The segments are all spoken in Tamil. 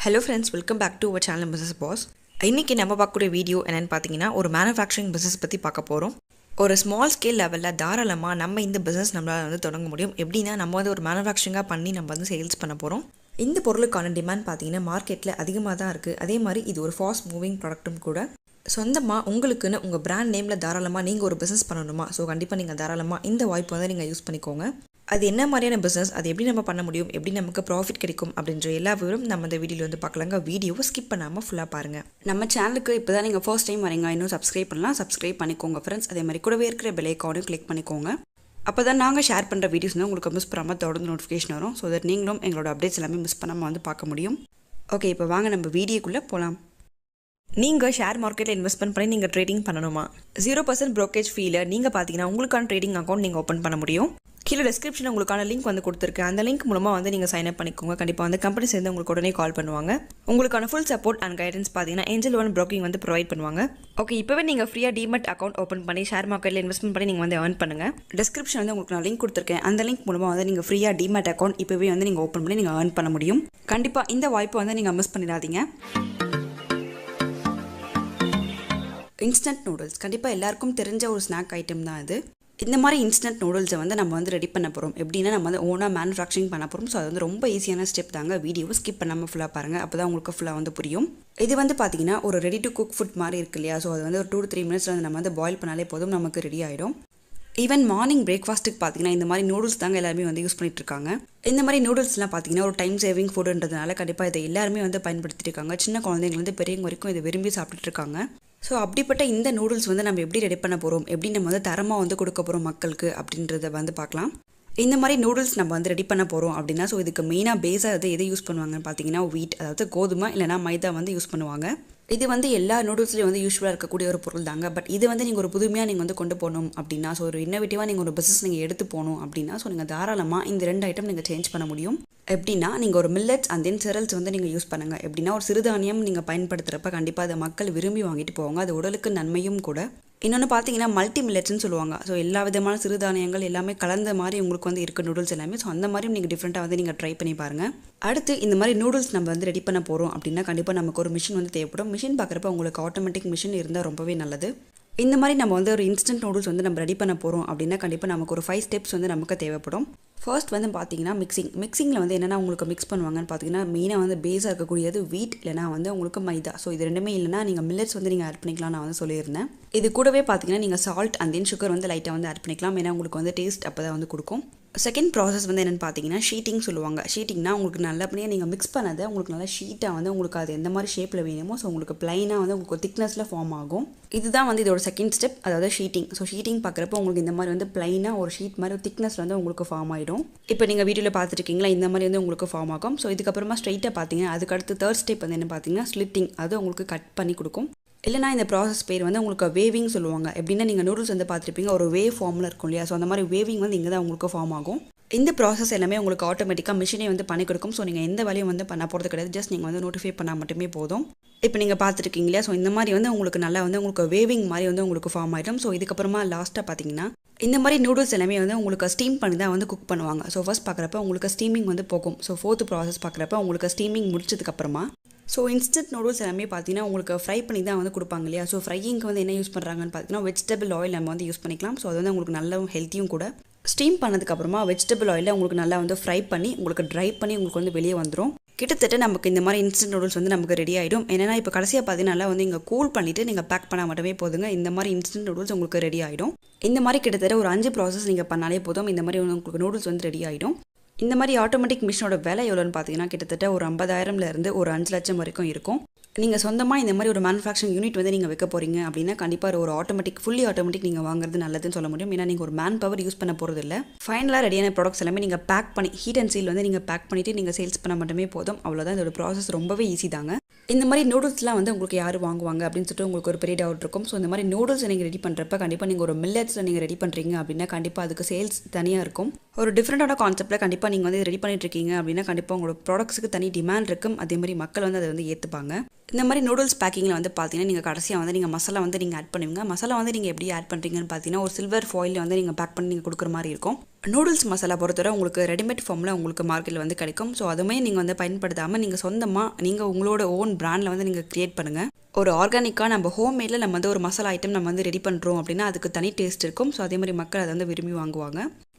Hello friends, welcome back to our channel Mrs. Boss. இன்னைக்கு நம்ம பார்க்கக்கூடிய வீடியோ என்னன்னு பார்த்தீங்கன்னா ஒரு மேனுஃபேக்சரிங் பிஸ்னஸ் பற்றி பார்க்க போகிறோம். ஒரு ஸ்மால் ஸ்கேல் லெவலில் தாராளமாக நம்ம இந்த பிஸ்னஸ் நம்மளால் தொடங்க முடியும். எப்படின்னா நம்ம ஒரு மேனுஃபேக்சரிங்காக பண்ணி நம்ம சேல்ஸ் பண்ண போகிறோம். இந்த பொருளுக்கான டிமாண்ட் பார்த்தீங்கன்னா மார்க்கெட்டில் அதிகமாக தான் இருக்குது. அதே மாதிரி இது ஒரு ஃபாஸ்ட் மூவிங் ப்ராடக்ட்டும் கூட. சொந்தமாக உங்களுக்குன்னு உங்கள் பிராண்ட் நேமில் தாராளமாக நீங்கள் ஒரு பிஸ்னஸ் பண்ணணுமா? ஸோ கண்டிப்பாக நீங்கள் தாராளமாக இந்த வாய்ப்பு நீங்கள் யூஸ் பண்ணிக்கோங்க. அது என்ன மாதிரியான பிஸ்னஸ், அது எப்படி நம்ம பண்ண முடியும், எப்படி நமக்கு ப்ராஃபிட் கிடைக்கும் அப்படின்ற எல்லா விவரம் நம்ம இந்த வீடியோவில் பார்க்கலாங்க. வீடியோவை ஸ்கிப் பண்ணாமல் ஃபுல்லாக பாருங்கள். நம்ம சேனலுக்கு இப்போ தான் நீங்கள் ஃபர்ஸ்ட் டைம் வரீங்க, இன்னும் சப்ஸ்கிரைப் பண்ணலாம், சப்ஸ்கிரைப் பண்ணிக்கோங்க ஃப்ரெண்ட்ஸ். அதே மாதிரி கூடவே இருக்கிற பெல் ஐக்கானையும் கிளிக் பண்ணிக்கோங்க. அப்போ தான் நாங்கள் ஷேர் பண்ணுற வீடியோஸ் உங்களுக்கு மிஸ் பண்ணாமல் தொடர்ந்து நோட்டிஃபிகேஷன் வரும். ஸோ தட் நீங்களும் எங்களோட அப்டேட்ஸ் எல்லாமே மிஸ் பண்ணாமல் பார்க்க முடியும். ஓகே, இப்போ வாங்க நம்ம வீடியோக்குள்ளே போகலாம். நீங்கள் ஷேர் மார்க்கெட்டில் இன்வெஸ்ட்மெண்ட் பண்ணி நீங்கள் ட்ரேடிங் பண்ணணுமா? 0% ப்ரோக்கேஜ் ஃபீல நீங்கள் பார்த்தீங்கன்னா உங்களுக்கான ட்ரேடிங் அக்கௌண்ட் நீங்கள் ஓப்பன் பண்ண முடியும். கீழே டிஸ்கிரிப்ஷனில் உங்களுக்கான லிங்க் கொடுத்துருக்கேன். அந்த லிங்க் மூலமாக நீங்கள் சைன் அப் பண்ணிக்கோங்க. கண்டிப்பாக கம்பெனி சேர்ந்து உங்களுக்கு உடனே கால் பண்ணுவாங்க. உங்களுக்கான ஃபுல் சப்போர்ட் அண்ட் கைடன்ஸ் பார்த்தீங்கன்னா ஏஞ்சல் ஒன் ப்ரோக்கிங் ப்ரொவைட் பண்ணுவாங்க. ஓகே, இப்போவே நீங்கள் ஃப்ரீயாக டிமெட் அக்கௌண்ட் ஓப்பன் பண்ணி ஷேர் மார்க்கெட்டில் இன்வெஸ்ட்மெண்ட் பண்ணி நீங்கள் ஏர்ன் பண்ணுங்கள். டிஸ்கிரிப்ஷன் உங்களுக்கு நான் லிங்க் கொடுத்துருக்கேன். அந்த லிங்க் மூலமாக நீங்கள் ஃப்ரீயாக டிமெட் அக்கௌண்ட் இப்போவே நீங்கள் ஓப்பன் பண்ணி நீங்கள் ஏர்ன் பண்ண முடியும். கண்டிப்பாக இந்த வாய்ப்பை நீங்கள் மிஸ் பண்ணிடாதீங்க. இன்ஸ்டன்ட் நூடுல்ஸ் கண்டிப்பாக எல்லாருக்கும் தெரிஞ்ச ஒரு ஸ்நாக் ஐட்டம் தான் இது. இந்த மாதிரி இன்ஸ்டன்ட் நூடுல்ஸை நம்ம ரெடி பண்ண போகிறோம். எப்படின்னா நம்ம ஓனாக மேனுஃபேக்சரிங் பண்ண போகிறோம். ஸோ அது ரொம்ப ஈஸியான ஸ்டெப் தாங்க. வீடியோவை ஸ்கிப் பண்ணாமல் ஃபுல்லாக பாருங்கள். அப்போ தான் உங்களுக்கு ஃபுல்லாக புரியும். இது பார்த்தீங்கன்னா ஒரு ரெடி டு குக் ஃபுட் மாதிரி இருக்கு இல்லையா? ஸோ அது ஒரு 2 to 3 minutes நம்ம பாயில் பண்ணாலே போதும், நமக்கு ரெடி ஆகிடும். ஈவன் மார்னிங் பிரேக்ஃபாஸ்ட்டுக்கு பார்த்தீங்கன்னா இந்த மாதிரி நூடுல்ஸ் தாங்க எல்லாருமே யூஸ் பண்ணிட்டு இருக்காங்க. இந்த மாதிரி நூடுல்ஸ்லாம் பார்த்தீங்கன்னா ஒரு டைம் சேவிங் ஃபுட்ன்றதுனால கண்டிப்பாக இதை எல்லாருமே பயன்படுத்திட்டு இருக்காங்க. சின்ன குழந்தைங்கலேருந்து பெரியவங்க வரைக்கும் இதை விரும்பி சாப்பிட்டுட்டு இருக்காங்க. ஸோ அப்படிப்பட்ட இந்த நூடுல்ஸ் நம்ம எப்படி ரெடி பண்ண போகிறோம், எப்படி நம்ம தரமாக கொடுக்க போகிறோம் மக்களுக்கு அப்படின்றத பார்க்கலாம். இந்த மாதிரி நூடுல்ஸ் நம்ம ரெடி பண்ண போகிறோம் அப்படின்னா ஸோ இதுக்கு மெயினாக பேஸாக எதை யூஸ் பண்ணுவாங்கன்னு பார்த்தீங்கன்னா வீட், அதாவது கோதுமை இல்லைனா மைதா யூஸ் பண்ணுவாங்க. இது எல்லா நூடுல்ஸ்லேயும் யூஸ்வலாக இருக்கக்கூடிய ஒரு பொருள் தாங்க. பட் இது நீங்கள் ஒரு புதுமையாக நீங்கள் கொண்டு போகணும் அப்படின்னா, ஸோ ஒரு இன்னோவேட்டிவாக நீங்கள் ஒரு பிஸ்னஸ் நீங்கள் எடுத்து போகணும் அப்படின்னா ஸோ நீங்கள் தாராளமாக இந்த 2 ஐட்டம் நீங்கள் சேஞ்ச் பண்ண முடியும். எப்படின்னா நீங்கள் ஒரு மில்லட்ஸ் அண்ட் தென் செரல்ஸ் நீங்கள் யூஸ் பண்ணுங்கள். எப்படின்னா ஒரு சிறுதானியம் நீங்கள் பயன்படுத்துகிறப்ப கண்டிப்பாக அதை மக்கள் விரும்பி வாங்கிட்டு போவாங்க. அது உடலுக்கு நன்மையும் கூட. இன்னொன்று பார்த்தீங்கன்னா மல்டி மில்லட்ஸ்னு சொல்லுவாங்க. ஸோ எல்லா விதமான சிறுதானியங்கள் எல்லாமே கலந்த மாதிரி உங்களுக்கு இருக்க நூடுல்ஸ் எல்லாமே. ஸோ அந்த மாதிரி நீங்கள் டிஃப்ரெண்ட்டாக நீங்கள் ட்ரை பண்ணி பாருங்கள். அடுத்து இந்த மாதிரி நூடுல்ஸ் நம்ம ரெடி பண்ண போகிறோம் அப்படின்னா கண்டிப்பாக நமக்கு ஒரு மிஷின் தேவைப்படும். மிஷின் பார்க்குறப்ப உங்களுக்கு ஆட்டோமேட்டிக் மிஷின் இருந்தால் ரொம்பவே நல்லது. இந்த மாதிரி நம்ம ஒரு இன்ஸ்டன்ட் நூடுல்ஸ் நம்ம ரெடி பண்ண போகிறோம் அப்படின்னா கண்டிப்பாக நமக்கு ஒரு 5 ஸ்டெப்ஸ் நமக்கு தேவைப்படும். ஃபர்ஸ்ட் பார்த்தீங்கன்னா மிக்சிங்கில் என்னென்னா உங்களுக்கு மிக்ஸ் பண்ணுவாங்கன்னு பார்த்தீங்கன்னா மெயினாக பேஸாக இருக்கக்கூடியது வீட் இல்லைனா உங்களுக்கு மைதா. ஸோ இது ரெண்டுமே இல்லைனா நீங்கள் மில்லட்ஸ் நீங்கள் ஆட் பண்ணிக்கலாம். நான் சொல்லியிருந்தேன். இது கூடவே பார்த்தீங்கன்னா நீங்கள் சால்ட் அண்ட் தென் சுகர் லைட்டாக ஆட் பண்ணிக்கலாம். ஏன்னா உங்களுக்கு டேஸ்ட் அப்போ தான் கொடுக்கும். செகண்ட் ப்ராசஸ் என்னென்னு பார்த்தீங்கன்னா ஷீட்டிங் சொல்லுவாங்க. ஷீட்டிங்னா உங்களுக்கு நல்லபடியாக நீங்கள் மிக்ஸ் பண்ணதை உங்களுக்கு நல்லா ஷீட்டாக உங்களுக்கு அது எந்த மாதிரி ஷேப்பில் வேணுமோ ஸோ உங்களுக்கு ப்ளைனாக உங்களுக்கு திக்னஸில் ஃபார்ம் ஆகும். இதுதான் இதோட செகண்ட் ஸ்டெப், அதாவது ஷீட்டிங். ஸோ ஷீட்டிங் பார்க்குறப்போ உங்களுக்கு இந்த மாதிரி ப்ளைனாக ஒரு ஷீட் மாதிரி ஒரு திக்னஸில் உங்களுக்கு ஃபார்ம் ஆகிடும். இப்போ நீங்கள் வீடியோவில் பார்த்துருக்கீங்களா, இந்த மாதிரி உங்களுக்கு ஃபார்ம் ஆகும். ஸோ இதுக்கப்புறமா ஸ்ட்ரைட்டாக பார்த்தீங்கன்னா அதுக்கடுத்து தேர்ட் ஸ்டெப் என்ன பார்த்தீங்கன்னா ஸ்லிட்டிங். அது உங்களுக்கு கட் பண்ணி கொடுக்கும். இல்லைனா இந்த ப்ராசஸ் பேர் உங்களுக்கு வேவிங் சொல்லுவாங்க. எப்படின்னா நீங்கள் நூடுல்ஸ் பார்த்துருப்பீங்க ஒரு வேவ் ஃபார்மில் இருக்கும் இல்லையா? ஸோ அந்த மாதிரி வேவிங் இங்கே தான் உங்களுக்கு ஃபார்ம் ஆகும். இந்த ப்ராசஸ் எல்லாமே உங்களுக்கு ஆட்டோமேட்டிக்காக மிஷினே பண்ணி கொடுக்கும். ஸோ நீங்கள் எந்த வேலையும் பண்ண போகிறது கிடையாது. ஜஸ்ட் நீங்கள் நோட்டிஃபை பண்ணால் மட்டுமே போதும். இப்போ நீங்கள் பார்த்துருக்கீங்க இல்லையா? ஸோ இந்த மாதிரி உங்களுக்கு நல்லா உங்களுக்கு வேவிங் மாதிரி உங்களுக்கு ஃபார்ம் ஆகிடும். ஸோ இதுக்கப்புறமா லாஸ்ட்டாக பார்த்தீங்கன்னா இந்த மாதிரி நூடுல்ஸ் எல்லாமே உங்களுக்கு ஸ்டீம் பண்ணி தான் குக் பண்ணுவாங்க. ஸோ ஃபர்ஸ்ட் பார்க்குறப்ப உங்களுக்கு ஸ்டீமிங் போகும். ஸோ ஃபோர்த் ப்ராசஸ் பார்க்குறப்ப உங்களுக்கு ஸ்டீமிங் முடிச்சதுக்கப்புறமா ஸோ இன்ஸ்டன்ட் நூடுல்ஸ் எல்லாமே பார்த்தீங்கன்னா உங்களுக்கு ஃப்ரை பண்ணி தான் கொடுப்பாங்க இல்லையா? ஸோ ஃப்ரையிங்க்கு என்ன யூஸ் பண்ணுறாங்கன்னு பார்த்தீங்கன்னா வெஜிடபிள் ஆயில் நம்ம யூஸ் பண்ணிக்கலாம். ஸோ அது உங்களுக்கு நல்ல ஹெல்த்தியும் கூட. ஸ்டீம் பண்ணதுக்கப்புறமா வெஜிடபிள் ஆயிலில் உங்களுக்கு நல்லா ஃப்ரை பண்ணி உங்களுக்கு ட்ரை பண்ணி உங்களுக்கு வெளியே வந்துடும். கிட்டத்தட்ட நமக்கு இந்த மாதிரி இன்ஸ்டன்ட் நூடுல்ஸ் நமக்கு ரெடி ஆகிடும். ஏன்னா இப்போ கடைசியாக பார்த்தீங்கன்னா இங்கே கூல் பண்ணிவிட்டு நீங்கள் பேக் பண்ணால் மட்டுமே போதுங்க. இந்த மாதிரி இன்ஸ்டன்ட் நூடுல்ஸ் உங்களுக்கு ரெடி ஆகிடும். இந்த மாதிரி கிட்டத்தட்ட ஒரு 5 ப்ராசஸ் நீங்கள் பண்ணாலே போதும். இந்த மாதிரி உங்களுக்கு நூடுல்ஸ் ரெடி ஆகிடும். இந்த மாதிரி ஆட்டோமேட்டிக் மிஷினோட விலை எவ்வளோன்னு பார்த்தீங்கன்னா கிட்டத்தட்ட ஒரு 50,000லேருந்து ஒரு 5 லட்சம் வரைக்கும் இருக்கும். நீங்கள் சொந்தமாக இந்த மாதிரி ஒரு மேனுஃபேக்சரிங் யூனிட் நீங்கள் வைக்க போகிறீங்க அப்படின்னா கண்டிப்பாக ஒரு ஆட்டோமேட்டிக் ஃபுல்லி ஆட்டோமேட்டிக் நீங்கள் வாங்குறது நல்லதுன்னு சொல்ல முடியும். ஏன்னா நீங்கள் ஒரு மேன் பவர் யூஸ் பண்ண போகிறது இல்லை. ஃபைனலாக ரெடியான ப்ராடக்ட்ஸ் எல்லாமே நீங்கள் பேக் பண்ணி ஹீட் அண்ட் சீல் நீங்கள் பேக் பண்ணிவிட்டு நீங்கள் சேல்ஸ் பண்ண மட்டுமே போதும். அவ்வளோதான். இதோட ப்ராசஸ் ரொம்பவே ஈஸி தாங்க. இந்த மாதிரி நூடுல்ஸ்லாம் உங்களுக்கு யார் வாங்குவாங்க அப்படின்னு சொல்லிட்டு உங்களுக்கு ஒரு பெரிய டவுட் இருக்கும். ஸோ இந்த மாதிரி நூடுல்ஸ் நீங்கள் ரெடி பண்ணுறப்ப கண்டிப்பாக நீங்கள் ஒரு மில்லட்ஸில் நீங்கள் ரெடி பண்ணுறீங்க அப்படின்னா கண்டிப்பாக அதுக்கு சேல்ஸ் தனியாக இருக்கும். ஒரு டிஃப்ரெண்டான கான்செப்ட்டில் கண்டிப்பாக நீங்கள் ரெடி பண்ணிட்டு இருக்கீங்க அப்படின்னா கண்டிப்பாக உங்களோட ப்ராடக்ட்ஸுக்கு தனி டிமாண்ட் இருக்கும். அதே மாதிரி மக்கள் அதை ஏற்றுப்பாங்க. இந்த மாதிரி நூடுல்ஸ் பேக்கிங்கில் வந்து பார்த்தீங்கன்னா நீங்கள் கடைசியாக வந்து நீங்கள் மசாலா வந்து நீங்கள் ஆட் பண்ணுவீங்க. மசாலா வந்து நீங்கள் எப்படி ஆட் பண்ணுறீங்கன்னு பார்த்தீங்கன்னா ஒரு சில்வர் ஃபாயிலில் வந்து நீங்கள் பேக் பண்ணி நீங்கள் கொடுக்குற மாதிரி இருக்கும். நூடுல்ஸ் மசாலா பொறுத்தவரை உங்களுக்கு ரெடிமேட் ஃபார்மில் உங்களுக்கு மார்க்கெட்டில் வந்து கிடைக்கும். ஸோ அதுவுமே நீங்கள் வந்து பயன்படுத்தாமல் நீங்கள் சொந்தமாக நீங்கள் உங்களோட ஓன் பிராண்டில் வந்து நீங்கள் க்ரியேட் பண்ணுங்கள். ஒரு ஆர்கானிக்காக நம்ம ஹோம்மேடில் நம்ம வந்து ஒரு மசாலா ஐட்டம் நம்ம வந்து ரெடி பண்ணுறோம் அப்படின்னா அதுக்கு தனி டேஸ்ட் இருக்கும். ஸோ அதே மாதிரி மக்கள் அதை வந்து விரும்பி வாங்குவாங்க.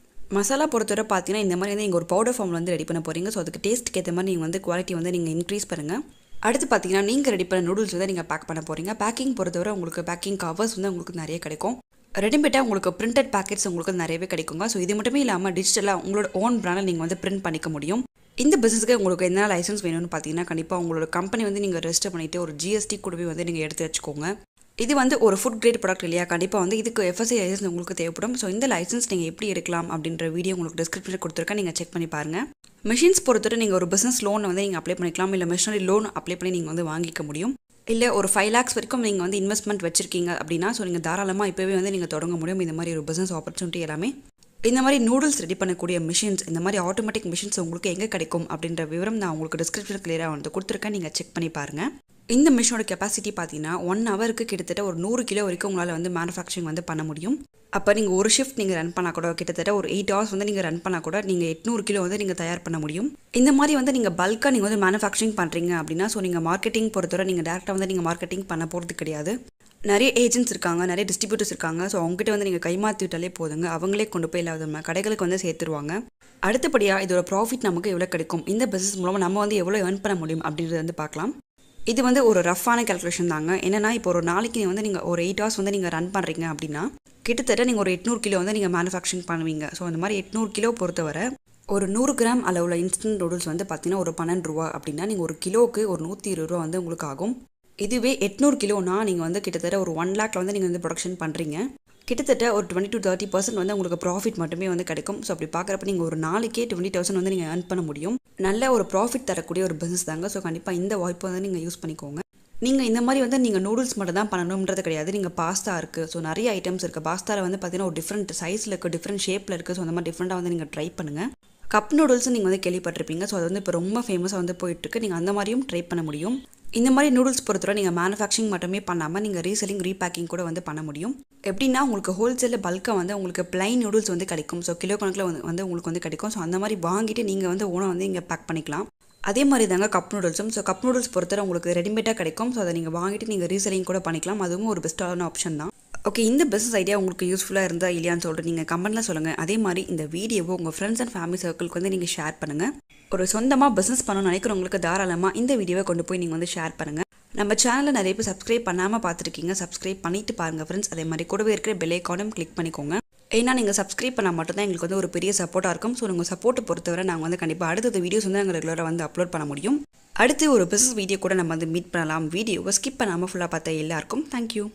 மசாலா பொறுத்தவரை பார்த்தீங்கன்னா இந்த மாதிரி வந்து நீங்கள் ஒரு பவுடர் ஃபார்மில் வந்து ரெடி பண்ண போகிறீங்க. ஸோ அதுக்கு டேஸ்ட்டுக்கு ஏற்ற மாதிரி நீங்கள் வந்து குவாலிட்டி வந்து நீங்கள் இன்க்ரீஸ் பண்ணுங்கள். அடுத்து பார்த்தீங்கன்னா நீங்கள் ரெடி பண்ண நூடுல்ஸ் வந்து நீங்கள் பேக் பண்ண போகிறீங்க. பேக்கிங் பொறுத்தவரை உங்களுக்கு பேக்கிங் கவர்ஸ் வந்து உங்களுக்கு நிறைய கிடைக்கும். ரெடிமேடாக உங்களுக்கு பிரிண்டட் பேக்கெட்ஸ் உங்களுக்கு நிறையவே கிடைக்குங்க. ஸோ இது மட்டுமே இல்லாமல் டிஜிட்டலாக உங்களோட ஓன் பிராண்டில் நீங்கள் வந்து பிரிண்ட் பண்ணிக்க முடியும். இந்த பிஸ்னஸ்க்கு உங்களுக்கு என்ன லைசன்ஸ் வேணும்னு பார்த்தீங்கன்னா கண்டிப்பாக உங்களோட கம்பெனி வந்து நீங்கள் ரெஜிஸ்டர் பண்ணிவிட்டு ஒரு ஜிஎஸ்டி கூடவே வந்து நீங்கள் எடுத்து வச்சுக்கோங்க. இது வந்து ஒரு ஃபுட் கிரேட் ப்ராடக்ட் இல்லையா, கண்டிப்பாக வந்து இதுக்கு எஃப்எஸ்ஐ லைசன்ஸ் உங்களுக்கு தேவைப்படும். ஸோ இந்த லைசன்ஸ் நீங்கள் எப்படி எடுக்கலாம் அப்படின்ற வீடியோ உங்களுக்கு டிஸ்கிரிப்ஷனில் கொடுத்துருக்கேன், நீங்கள் செக் பண்ணி பாருங்கள். மிஷின்ஸ் பொறுத்தவரை நீங்கள் ஒரு பிஸ்னஸ் லோன் வந்து நீங்கள் அப்ளை பண்ணிக்கலாம், இல்லை மிஷினரி லோன் அப்ளை பண்ணி நீங்கள் வந்து வாங்கிக்க முடியும். இல்லை ஒரு 5 lakhs வரைக்கும் நீங்கள் வந்து இன்வெஸ்ட்மெண்ட் வச்சிருக்கீங்க அப்படின்னா ஸோ நீங்கள் தாராளமாக இப்போவே வந்து நீங்கள் தொடங்க முடியும். இந்த மாதிரி ஒரு பிஸ்னஸ் ஆப்பர்ச்சுனிட்டி எல்லாமே இந்த மாதிரி நூடுல்ஸ் ரெடி பண்ணக்கூடிய மிஷின்ஸ், இந்த மாதிரி ஆட்டோமேட்டிக் மிஷின்ஸ் உங்களுக்கு எங்கே கிடைக்கும் அப்படின்ற விவரம் நான் உங்களுக்கு டிஸ்கிரிப்ஷன் கிளியராக வந்து கொடுத்துருக்கேன், நீங்கள் செக் பண்ணி பாருங்கள். இந்த மிஷினோட கெப்பாசிட்டி பார்த்தீங்கன்னா 1 ஹவருக்கு கிட்டத்தட்ட ஒரு 100 கிலோ வரைக்கும் உங்களால் வந்து மேனுஃபேக்சரிங் வந்து பண்ண முடியும். அப்போ நீங்கள் ஒரு ஷிஃப்ட் நீங்கள் ரன் பண்ணால் கூட கிட்டத்தட்ட ஒரு 8 hours வந்து நீங்கள் ரன் பண்ணால் கூட நீங்கள் 800 கிலோ வந்து நீங்கள் தயார் பண்ண முடியும். இந்த மாதிரி வந்து நீங்கள் பல்காக நீங்கள் வந்து மேனுஃபேக்சரிங் பண்ணுறீங்க அப்படின்னா ஸோ நீங்கள் மார்க்கெட்டிங் பொறுத்தவரை நீங்கள் டேரெக்டாக வந்து நீங்கள் மார்க்கெட்டிங் பண்ண போகிறது கிடையாது. நிறைய ஏஜென்ட்ஸ் இருக்காங்க, நிறைய டிஸ்ட்ரிபியூட்டர்ஸ் இருக்காங்க. ஸோ அவங்ககிட்ட வந்து நீங்கள் கைமாற்றி விட்டாலே போதுங்க, அவங்களே கொண்டு போய் இல்லாத கடைகளுக்கு வந்து சேர்த்துருவாங்க. அடுத்தபடியாக இதோட ப்ராஃபிட் நமக்கு எவ்வளோ கிடைக்கும், இந்த பிஸ்னஸ் மூலமாக நம்ம வந்து எவ்வளோ ஏர்ன் பண்ண முடியும் அப்படின்றத வந்து பார்க்கலாம். இது வந்து ஒரு ரஃப்பான கேல்குலேஷன் தாங்க. என்னென்னா இப்போ ஒரு நாளைக்கு வந்து நீங்கள் ஒரு 8 hours வந்து நீங்கள் ரன் பண்ணுறீங்க அப்படின்னா கிட்டத்தட்ட நீங்கள் ஒரு 800 கிலோ வந்து நீங்கள் மேனுஃபேக்சரிங் பண்ணுவீங்க. ஸோ அந்த மாதிரி 800 கிலோ பொறுத்தவரை ஒரு 100 கிராம் அளவில் இன்ஸ்டன்ட் நூடுல்ஸ் வந்து பார்த்தீங்கன்னா ஒரு 12 ரூபா அப்படின்னா நீங்கள் ஒரு கிலோவுக்கு ஒரு 120 ரூபா வந்து உங்களுக்கு ஆகும். இதுவே 800 கிலோனா நீங்கள் வந்து கிட்டத்தட்ட ஒரு 1 lakhல வந்து நீங்கள் வந்து ப்ரொடக்ஷன் பண்ணுறீங்க. கிட்டத்தட்ட ஒரு 20 to 30% வந்து உங்களுக்கு ப்ராஃபிட் மட்டுமே வந்து கிடைக்கும். ஸோ அப்படி பார்க்குறப்ப நீங்கள் ஒரு நாளைக்கே 20,000 வந்து நீங்கள் ஏர்ன் பண்ண முடியும். நல்ல ஒரு ப்ராஃபிட் தரக்கூடிய ஒரு பிஸ்னஸ் தாங்க. ஸோ கண்டிப்பாக இந்த வாய்ப்பை வந்து நீங்கள் யூஸ் பண்ணிக்கோங்க. நீங்கள் இந்த மாதிரி வந்து நீங்கள் நூடுல்ஸ் மட்டும் தான் பண்ணணுன்றது கிடையாது. நீங்கள் பாஸ்தா இருக்குது, ஸோ நிறைய ஐட்டம்ஸ் இருக்குது. பாஸ்தாவில் வந்து பார்த்தீங்கன்னா ஒரு டிஃப்ரெண்ட் சைஸில் இருக்குது, டிஃப்ரெண்ட் ஷேப்பில் இருக்குது. ஸோ அந்த மாதிரி டிஃப்ரெண்ட்டாக வந்து நீங்கள் ட்ரை பண்ணுங்கள். கப் நூடுல்ஸ் நீங்கள் வந்து கேள்விப்பட்டிருப்பீங்க. ஸோ அது வந்து இப்போ ரொம்ப ஃபேமஸாக வந்து போயிட்டுருக்கு. நீங்கள் அந்த மாதிரியும் ட்ரை பண்ண முடியும். இந்த மாதிரி நூடுல்ஸ் பொறுத்தவரை நீங்கள் மேனுஃபேக்சரிங் மட்டுமே பண்ணாமல் நீங்கள் ரீசெல்லிங் ரீபேக்கிங் கூட வந்து பண்ண முடியும். எப்படின்னா உங்களுக்கு ஹோல்சேலில் பல்காக வந்து உங்களுக்கு பிளைன் நூடுல்ஸ் வந்து கிடைக்கும். ஸோ கிலோ கணக்கில் வந்து உங்களுக்கு வந்து கிடைக்கும். ஸோ அந்த மாதிரி வாங்கிட்டு நீங்கள் வந்து ஓனாக வந்து இங்கே பேக் பண்ணிக்கலாம். அதே மாதிரி தாங்க கப் நூடுல்ஸும். ஸோ கப் நூடுல்ஸ் பொறுத்தவரை உங்களுக்கு ரெடிமேடாக கிடைக்கும். ஸோ அதை நீங்கள் வாங்கிட்டு நீங்கள் ரீசெல்லிங் கூட பண்ணிக்கலாம். அதுவும் ஒரு பெஸ்ட்டான ஆப்ஷன் தான். ஓகே, இந்த பிஸ்னஸ் ஐடியா உங்களுக்கு யூஸ்ஃபுல்லாக இருந்தால் இல்லையான்னு சொல்லிட்டு நீங்கள் கமெண்ட்டில் சொல்லுங்கள். அதே மாதிரி இந்த வீடியோவை உங்கள் ஃப்ரெண்ட்ஸ் அண்ட் ஃபேமிலி சர்க்கிளுக்கு வந்து நீங்கள் ஷேர் பண்ணுங்கள். ஒரு சொந்தமாக பிஸ்னஸ் பண்ணணும்னு நினைக்கிறவங்களுக்கு தாராளமாக இந்த வீடியோவை கொண்டு போய் நீங்கள் வந்து ஷேர் பண்ணுங்கள். நம்ம சேனலில் நிறைய பேர் சப்ஸ்கிரைப் பண்ணாமல் பார்த்துருக்கீங்க, சப்ஸ்கிரைப் பண்ணிட்டு பாருங்கள் ஃப்ரெண்ட்ஸ். அதே மாதிரி கூடவே இருக்கிற பெல் ஐகானும் கிளிக் பண்ணிக்கோங்க. ஏன்னா நீங்கள் சப்ஸ்கிரைப் பண்ணால் மட்டும்தான் எங்களுக்கு வந்து ஒரு பெரிய சப்போர்ட்டாக இருக்கும். ஸோ உங்கள் சப்போர்ட்டை பொறுத்தவரை நாங்கள் வந்து கண்டிப்பாக அடுத்த வீடியோஸ் வந்து நாங்கள் ரெகுலராக வந்து அப்லோட் பண்ண முடியும். அடுத்து ஒரு பிஸ்னஸ் வீடியோ கூட நம்ம வந்து மீட் பண்ணலாம். வீடியோவை ஸ்கிப் பண்ணாமல் ஃபுல்லாக பார்த்தா எல்லாருக்கும் தேங்க்யூ.